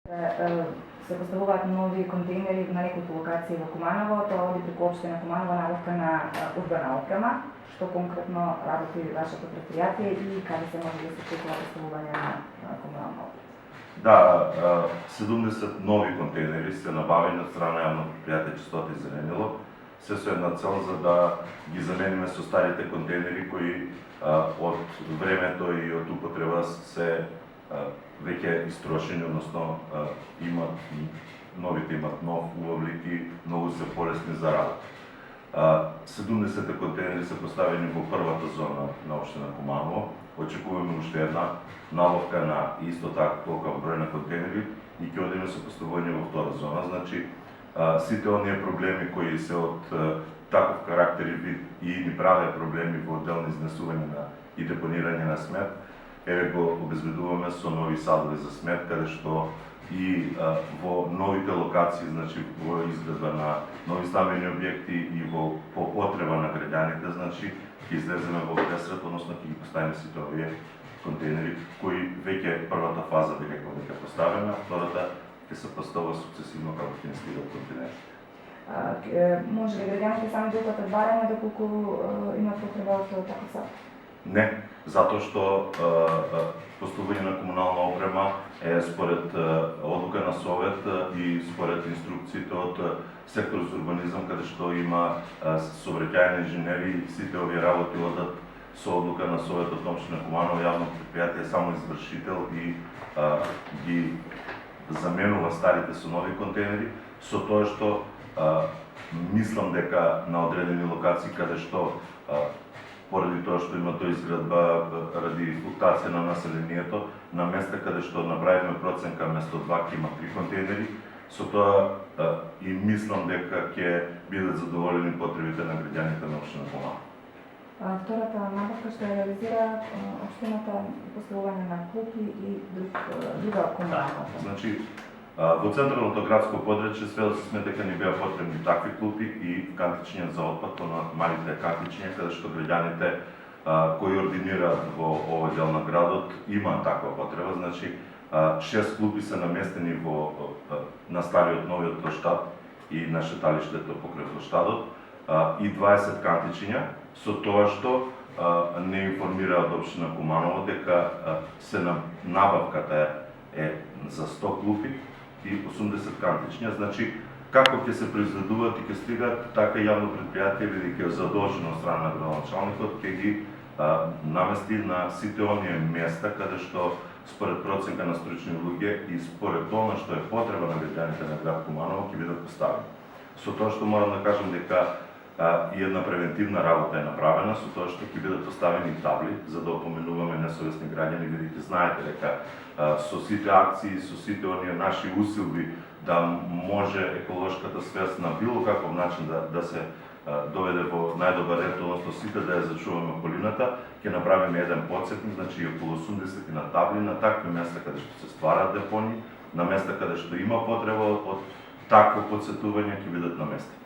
се поставуваат нови контейнери на неколку локации во Куманово, тоа оди преку општина Куманово набавка на урбана опрема, што конкретно работи вашето предпријатие и каде се може да се очекува поставување на комунална опрема? Да, 70 нови контейнери се набавени од страна јавно предпријатие Чистота и зеленило, се со една цел за да ги замениме со старите контейнери кои од времето и од употреба се веќе истрошени, односно новите имат нов уловлик и многу се полесни за работа. 70 контейнери се поставени во првата зона на општина Куманово. Очекуваме уште една набавка на исто така толкова број на контейнери и ќе одиме со поставување во втора зона. Значи, сите оние проблеми кои се од таков карактер и вид и ни правеа проблеми во отделни изнесување и депонирање на смет, еве го обезбедуваме со нови садови за смет, каде што и во новите локации, значи во изградба на нови стамбени објекти и по потреба на граѓаните, значи ќе излеземе во пресрет, односно ќе ги поставиме сите овие контейнери кои веќе првата фаза би рекол дека е поставена, втората ќе се поставува сукцесивно како ќе не стигат контейнери. Може ли граѓаните сами да уплатат барање доколку имат потреба од таков сад? Не, затоа што поставување на комунална опрема е според одлука на Совет и според инструкциите од сектор за урбанизам, каде што има сообраќајни инженери и сите овие работи одат со одлука на Совет од општина Куманово, јавно предпријатие само извршител и ги заменува старите со нови контейнери, со тоа што мислам дека на одредени локации каде што поради тоа што има тој изградба ради флуктација на населението, на места каде што направивме проценка место 2 ќе има 3 контейнери, со тоа и мислам дека ќе бидат задоволени потребите на граѓаните на општина Куманово. Втората набавка што ја реализира општината поставување на клупи и друга комунална опрема. Значи, во централното градско подрачје сме дека ни беа потребни такви клупи и кантичиња за отпад на малите кантичиња, каде што граѓаните кои ординираат во овој дел на градот има таква потреба. Значи, 6 клупи се наместени на стариот новиот плоштад и на шеталиштето покрај плоштадот и 20 кантичиња, со тоа што не информираат општина Куманово дека се набавката е за 100 клупи и 80 кантичиња. Значи, како ќе се произведуваат и ќе стигаат, така јавно предпријатие, бидејќи е задолжено од страна на градоначалникот, ќе ги намести на сите оние места каде што според проценка на стручни луѓе и според тоа што е потреба на граѓаните на град Куманово ќе бидат поставени. Со тоа што морам да кажам дека и една превентивна работа е направена, со тоа што ќе бидат поставени табли за да опоменуваме несовесни граѓани, бидејќи знаете дека со сите акции, со сите оние наши усилби да може еколошката свест на било каков начин да се доведе во најдобар ред, односно сите да ја зачуваме околината, ќе направиме еден потсетник, значи околу 80 на табли на такви места каде што се ствараат депони, на места каде што има потреба од такво потсетување ќе бидат наместени.